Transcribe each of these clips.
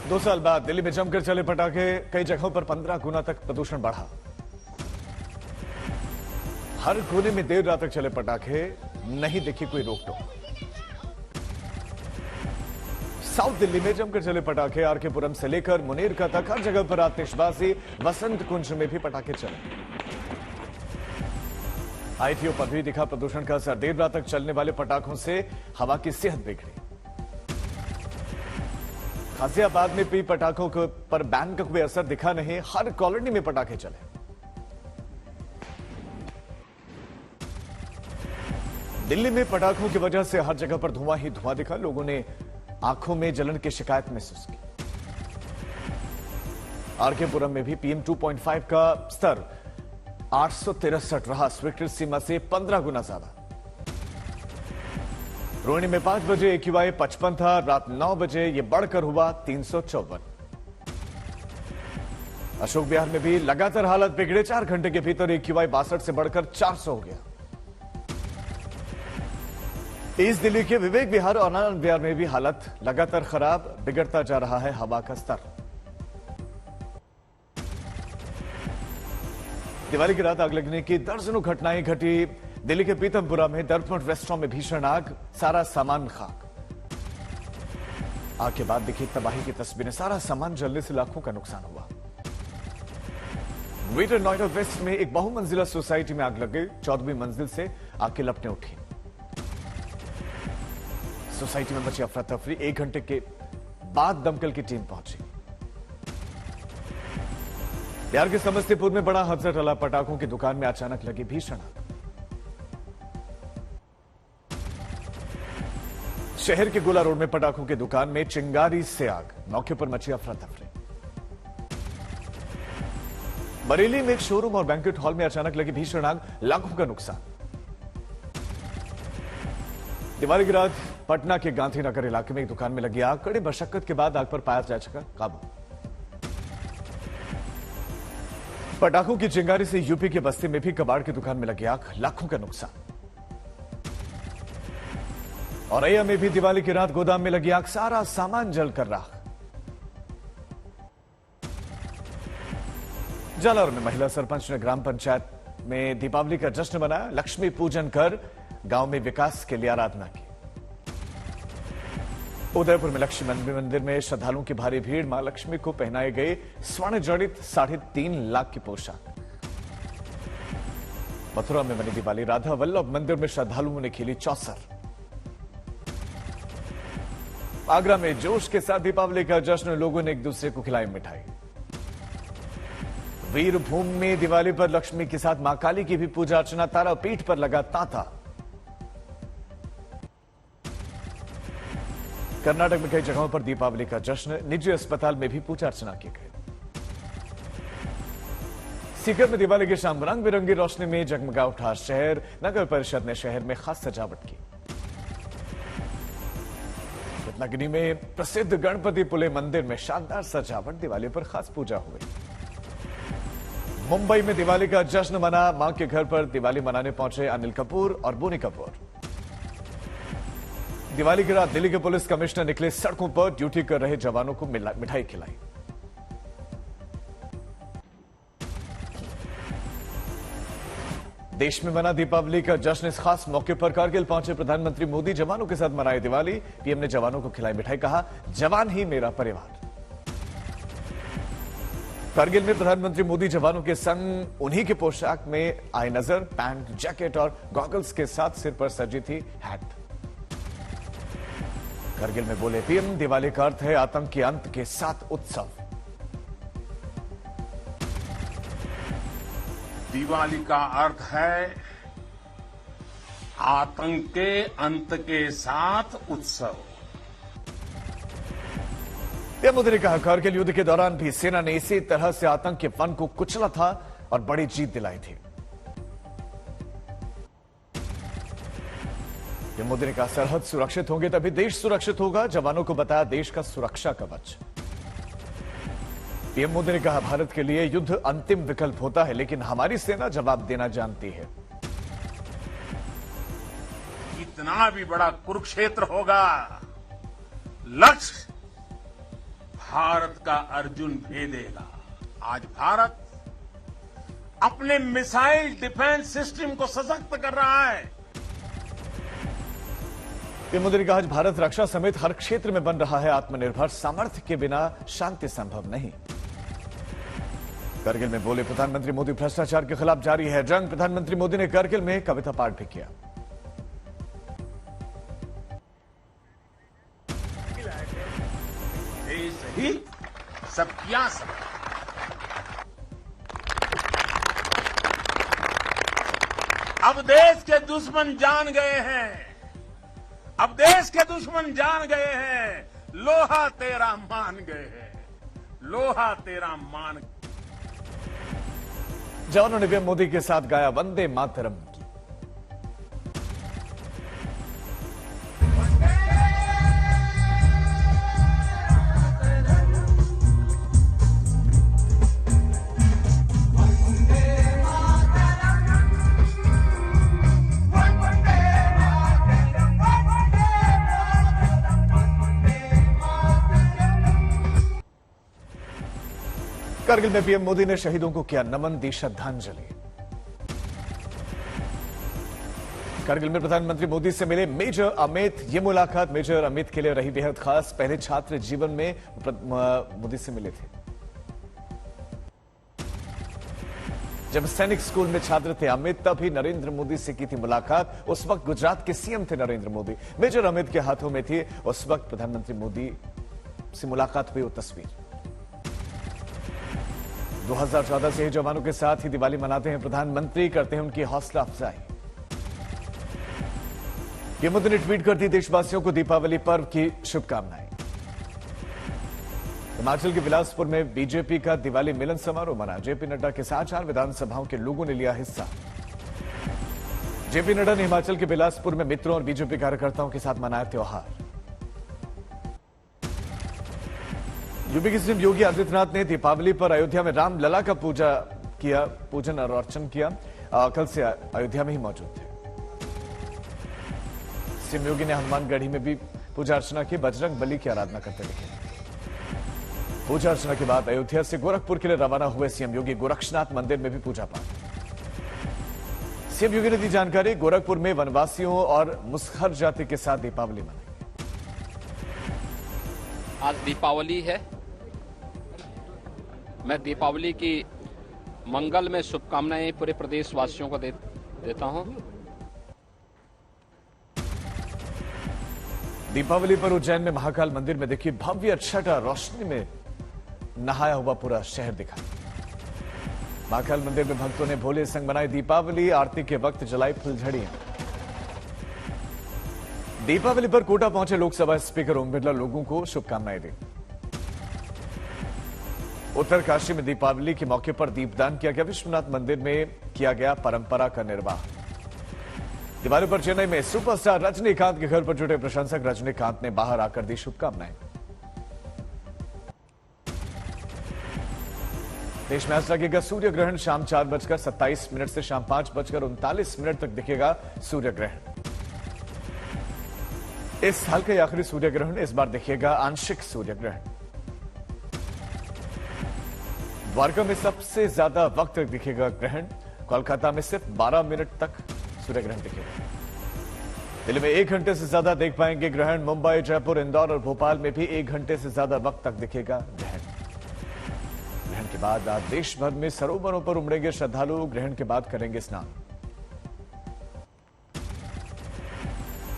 2 साल बाद दिल्ली में जमकर चले पटाखे, कई जगहों पर 15 गुना तक प्रदूषण बढ़ा। हर कोने में देर रात तक चले पटाखे, नहीं दिखी कोई रोक टोक। साउथ दिल्ली में जमकर चले पटाखे, आरके पुरम से लेकर मुनेरका तक हर जगह पर आतिशबाजी, वसंत कुंज में भी पटाखे चले। आईटीओ पर भी दिखा प्रदूषण का असर, देर रात तक चलने वाले पटाखों से हवा की सेहत बिगड़ी। गाजियाबाद में भी पटाखों पर बैन का कोई असर दिखा नहीं, हर कॉलोनी में पटाखे चले। दिल्ली में पटाखों की वजह से हर जगह पर धुआं ही धुआं दिखा, लोगों ने आंखों में जलन की शिकायत महसूस की। आरके पुरम में भी PM 2.5 का स्तर 863 रहा, स्वीकृत सीमा से 15 गुना ज्यादा। रोहिणी में 5 बजे AQI 55 था, रात 9 बजे यह बढ़कर हुआ 354। अशोक विहार में भी लगातार हालत बिगड़े, 4 घंटे के भीतर AQI 62 से बढ़कर 400 हो गया। ईस्ट दिल्ली के विवेक विहार और आनंद विहार में भी हालत लगातार खराब, बिगड़ता जा रहा है हवा का स्तर। दिवाली की रात आग लगने की दर्जनों घटनाएं घटी। दिल्ली के पीतमपुरा में दर्पण रेस्टोरेंट में भीषण आग, सारा सामान खाक। आग के बाद दिखी तबाही की तस्वीरें, सारा सामान जलने से लाखों का नुकसान हुआ। ग्रेटर नोएडा वेस्ट में एक बहुमंजिला सोसाइटी में आग लग गई, 14वीं मंजिल से आग की लपटें उठी। सोसाइटी में मची अफरा तफरी, 1 घंटे के बाद दमकल की टीम पहुंची। बिहार के समस्तीपुर में बड़ा हादसा टला, पटाखों की दुकान में अचानक लगी भीषण आग। शहर के गोला रोड में पटाखों की दुकान में चिंगारी से आग, मौके पर मची अफरा तफरी। बरेली में एक शोरूम और बैंक्वेट हॉल में अचानक लगी भीषण आग, लाखों का नुकसान। दिवाली की रात पटना के गांधीनगर इलाके में एक दुकान में लगी आग, कड़ी मशक्कत के बाद आग पर पाया जा सका काबू। पटाखों की चिंगारी से यूपी के बस्ती में भी कबाड़ की दुकान में लगी आग, लाखों का नुकसान। औरैया में भी दिवाली की रात गोदाम में लगी आग, सारा सामान जलकर राख। जालौर में महिला सरपंच ने ग्राम पंचायत में दीपावली का जश्न मनाया, लक्ष्मी पूजन कर गांव में विकास के लिए आराधना की। उदयपुर में लक्ष्मी मंदिर में श्रद्धालुओं की भारी भीड़, मां लक्ष्मी को पहनाए गए स्वर्ण जड़ित 3.5 लाख की पोशाक। मथुरा में बनी दिवाली, राधा वल्लभ मंदिर में श्रद्धालुओं ने खेली चौसर। आगरा में जोश के साथ दीपावली का जश्न, लोगों ने एक दूसरे को खिलाई मिठाई। वीरभूम में दिवाली पर लक्ष्मी के साथ मां काली की भी पूजा अर्चना, तारापीठ पर लगा तांता। कर्नाटक में कई जगहों पर दीपावली का जश्न, निजी अस्पताल में भी पूजा अर्चना की गई। सीकर में दिवाली की शाम रंग बिरंगी रोशनी में जगमगा उठा शहर, नगर परिषद ने शहर में खास सजावट की। रत्नागिरी में प्रसिद्ध गणपति पुले मंदिर में शानदार सजावट, दिवाली पर खास पूजा हुई। मुंबई में दिवाली का जश्न मना, मां के घर पर दिवाली मनाने पहुंचे अनिल कपूर और बोनी कपूर। दिवाली की रात दिल्ली के पुलिस कमिश्नर निकले सड़कों पर, ड्यूटी कर रहे जवानों को मिठाई खिलाई। देश में मना दीपावली का जश्न, इस खास मौके पर कारगिल पहुंचे प्रधानमंत्री मोदी, जवानों के साथ मनाई दिवाली। पीएम ने जवानों को खिलाई मिठाई, कहा जवान ही मेरा परिवार। कारगिल में प्रधानमंत्री मोदी जवानों के संग उन्हीं के पोशाक में आए नजर, पैंट, जैकेट और गॉगल्स के साथ सिर पर सजी थी हैट। कारगिल में बोले पीएम, दिवाली का अर्थ है आतंक के अंत के साथ उत्सव। दिवाली का अर्थ है आतंक के अंत के साथ उत्सव। पीएम मोदी ने कहा कारगिल युद्ध के दौरान भी सेना ने इसी तरह से आतंक के फन को कुचला था और बड़ी जीत दिलाई थी। पीएम मोदी ने कहा सरहद सुरक्षित होंगे तभी देश सुरक्षित होगा, जवानों को बताया देश का सुरक्षा कवच। पीएम मोदी ने कहा भारत के लिए युद्ध अंतिम विकल्प होता है, लेकिन हमारी सेना जवाब देना जानती है। कितना भी बड़ा कुरुक्षेत्र होगा, लक्ष्य भारत का अर्जुन भेदेगा। आज भारत अपने मिसाइल डिफेंस सिस्टम को सशक्त कर रहा है। पीएम मोदी ने कहा आज भारत रक्षा समेत हर क्षेत्र में बन रहा है आत्मनिर्भर। सामर्थ्य के बिना शांति संभव नहीं। करगिल में बोले प्रधानमंत्री मोदी, भ्रष्टाचार के खिलाफ जारी है जंग। प्रधानमंत्री मोदी ने करगिल में कविता पाठ भी किया। देश ही सबकी आशा। अब देश के दुश्मन जान गए हैं, अब देश के दुश्मन जान गए हैं, लोहा तेरा मान गए हैं, लोहा तेरा मान। जवानों ने पीएम मोदी के साथ गाया वंदे मातरम। करगिल में पीएम मोदी ने शहीदों को किया नमन, दी श्रद्धांजलि। करगिल में प्रधानमंत्री मोदी से मिले मेजर अमित। ये मुलाकात मेजर अमित के लिए रही बेहद खास। पहले छात्र जीवन में मोदी से मिले थे। जब सैनिक स्कूल में छात्र थे अमित, तभी नरेंद्र मोदी से की थी मुलाकात। उस वक्त गुजरात के सीएम थे नरेंद्र मोदी। मेजर अमित के हाथों में थी उस वक्त प्रधानमंत्री मोदी से मुलाकात हुई वो तस्वीर। 2014 से ही जवानों के साथ ही दिवाली मनाते हैं प्रधानमंत्री, करते हैं उनकी हौसला अफजाई। पीएम मोदी ने ट्वीट कर दी देशवासियों को दीपावली पर्व की शुभकामनाएं। हिमाचल के बिलासपुर में बीजेपी का दिवाली मिलन समारोह मना। जेपी नड्डा के साथ 4 विधानसभाओं के लोगों ने लिया हिस्सा। जेपी नड्डा ने हिमाचल के बिलासपुर में मित्रों और बीजेपी कार्यकर्ताओं के साथ मनाया त्योहार। यूपी के सीएम योगी आदित्यनाथ ने दीपावली पर अयोध्या में रामलला का पूजन और अर्चन किया। कल से अयोध्या में ही मौजूद थे। सीएम योगी ने हनुमानगढ़ी में भी पूजा अर्चना की। बजरंग बली की आराधना करते दिखे। पूजा अर्चना के बाद अयोध्या से गोरखपुर के लिए रवाना हुए सीएम योगी गोरक्षनाथ मंदिर में भी पूजा पाठ। सीएम योगी ने दी जानकारी, गोरखपुर में वनवासियों और मुसहर जाति के साथ दीपावली मनाई। आज दीपावली है। मैं दीपावली की मंगल में शुभकामनाएं पूरे प्रदेशवासियों को देता हूं। दीपावली पर उज्जैन में महाकाल मंदिर में देखिए भव्य छटा। रोशनी में नहाया हुआ पूरा शहर दिखा। महाकाल मंदिर में भक्तों ने भोले संग मनाई दीपावली। आरती के वक्त जलाई फुलझड़ियां। दीपावली पर कोटा पहुंचे लोकसभा स्पीकर ओम बिरला लोगों को शुभकामनाएं दी। उत्तरकाशी में दीपावली के मौके पर दीपदान किया गया। विश्वनाथ मंदिर में किया गया परंपरा का निर्वाह। दिवाली पर चेन्नई में सुपरस्टार रजनीकांत के घर पर जुटे प्रशंसक। रजनीकांत ने बाहर आकर दी शुभकामनाएं। देश में आज लगेगा सूर्य ग्रहण। शाम 4:27 से शाम 5:39 तक दिखेगा सूर्य ग्रहण। इस साल का आखिरी सूर्य ग्रहण। इस बार दिखेगा आंशिक सूर्य ग्रहण। द्वारका में सबसे ज्यादा वक्त तक दिखेगा ग्रहण। कोलकाता में सिर्फ 12 मिनट तक सूर्य ग्रहण दिखेगा। दिल्ली में 1 घंटे से ज्यादा देख पाएंगे ग्रहण। मुंबई, जयपुर, इंदौर और भोपाल में भी 1 घंटे से ज्यादा वक्त तक दिखेगा ग्रहण। ग्रहण के बाद आज देश भर में सरोवरों पर उमड़ेंगे श्रद्धालु। ग्रहण के बाद करेंगे स्नान।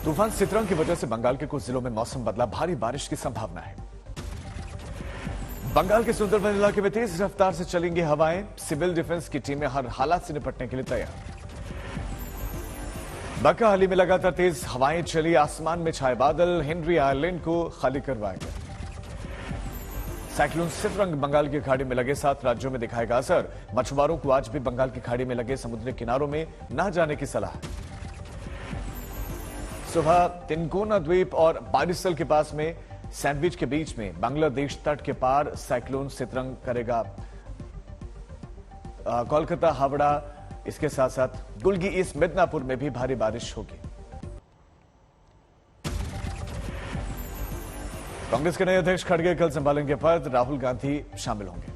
तूफान सितरंग की वजह से बंगाल के कुछ जिलों में मौसम बदला। भारी बारिश की संभावना है। बंगाल के सुंदरबन इलाके में तेज रफ्तार से चलेंगी हवाएं। सिविल डिफेंस की टीमें हर हालात से निपटने के लिए तैयार। बकाहाली में लगातार तेज हवाएं चली। आसमान में छाए बादल। हेनरी आइलैंड को खाली करवाया गया। साइक्लोन सितरंग बंगाल की खाड़ी में लगे 7 राज्यों में दिखाएगा असर। मछुआरों को आज भी बंगाल की खाड़ी में लगे समुद्री किनारों में न जाने की सलाह। सुबह तिनकोना द्वीप और बारिसल के पास में सैंडविच के बीच में बांग्लादेश तट के पार साइक्लोन सितरंग करेगा। कोलकाता, हावड़ा, इसके साथ साथ गुलगी ईस्ट मिदनापुर में भी भारी बारिश होगी। कांग्रेस के नए अध्यक्ष खड़गे कल संभालेंगे पद, राहुल गांधी शामिल होंगे।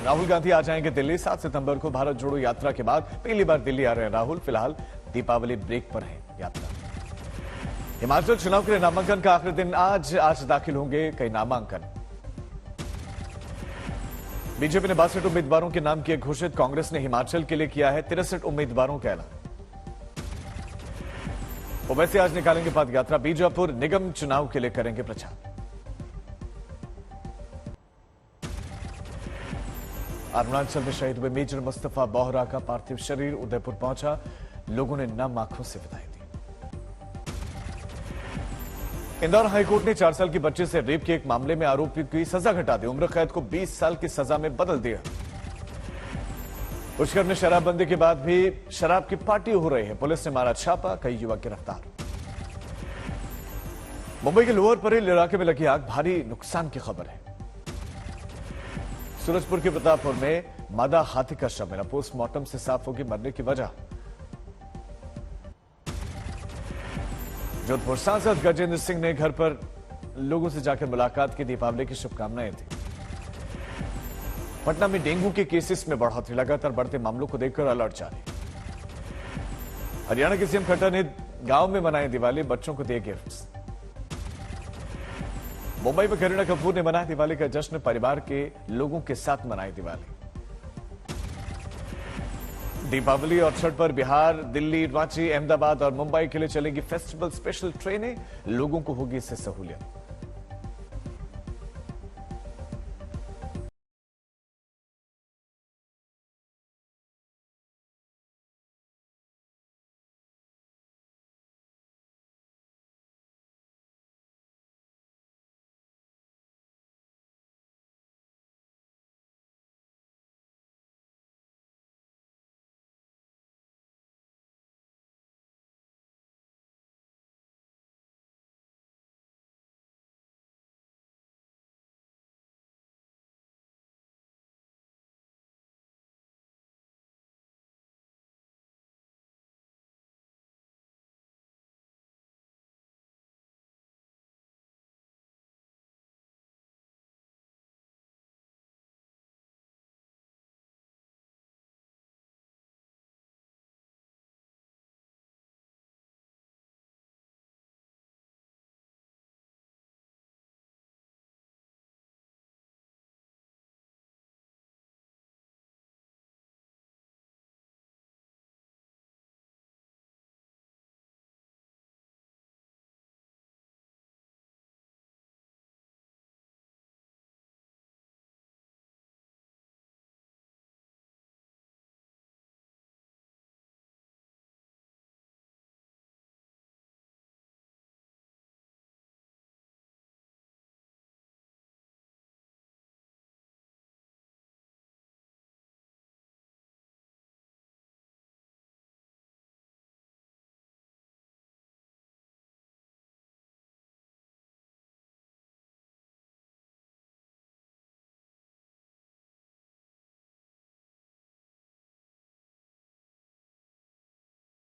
राहुल गांधी आ जाएंगे दिल्ली। 7 सितंबर को भारत जोड़ो यात्रा के बाद पहली बार दिल्ली आ रहे हैं राहुल। फिलहाल दीपावली ब्रेक पर है यात्रा। हिमाचल चुनाव के लिए नामांकन का आखिरी दिन आज दाखिल होंगे कई नामांकन। बीजेपी ने 62 उम्मीदवारों के नाम किए घोषित। कांग्रेस ने हिमाचल के लिए किया है 63 उम्मीदवारों का ऐलान। ओवैसी आज निकालेंगे पद यात्रा। बीजापुर निगम चुनाव के लिए करेंगे प्रचार। अरुणाचल में शहीद हुए मेजर मुस्तफा बोहरा का पार्थिव शरीर उदयपुर पहुंचा। लोगों ने नम आंखों से विदाई दी। इंदौर हाईकोर्ट ने 4 साल की बच्चे से रेप के एक मामले में आरोपी की सजा घटा दी। उम्र कैद को 20 साल की सजा में बदल दिया। पुष्कर में शराबबंदी के बाद भी शराब की पार्टी हो रही है। पुलिस ने मारा छापा, कई युवक गिरफ्तार। मुंबई के लोअर परेल इलाके में लगी आग, भारी नुकसान की खबर है। सूरजपुर के प्रतापपुर में मादा हाथी का शव मिला। पोस्टमार्टम से साफ होगी मरने की वजह। जोधपुर सांसद गजेंद्र सिंह ने घर पर लोगों से जाकर मुलाकात की, दीपावली की शुभकामनाएं दी। पटना में डेंगू के केसेस में बढ़ोतरी, लगातार बढ़ते मामलों को देखकर अलर्ट जारी। हरियाणा के सीएम खट्टर ने गांव में मनाई दिवाली, बच्चों को दिए गिफ्ट्स। मुंबई में करीना कपूर ने मनाया दिवाली का जश्न, परिवार के लोगों के साथ मनाई दिवाली। दीपावली और छठ पर बिहार, दिल्ली, रांची, अहमदाबाद और मुंबई के लिए चलेंगी फेस्टिवल स्पेशल ट्रेनें। लोगों को होगी इससे सहूलियत।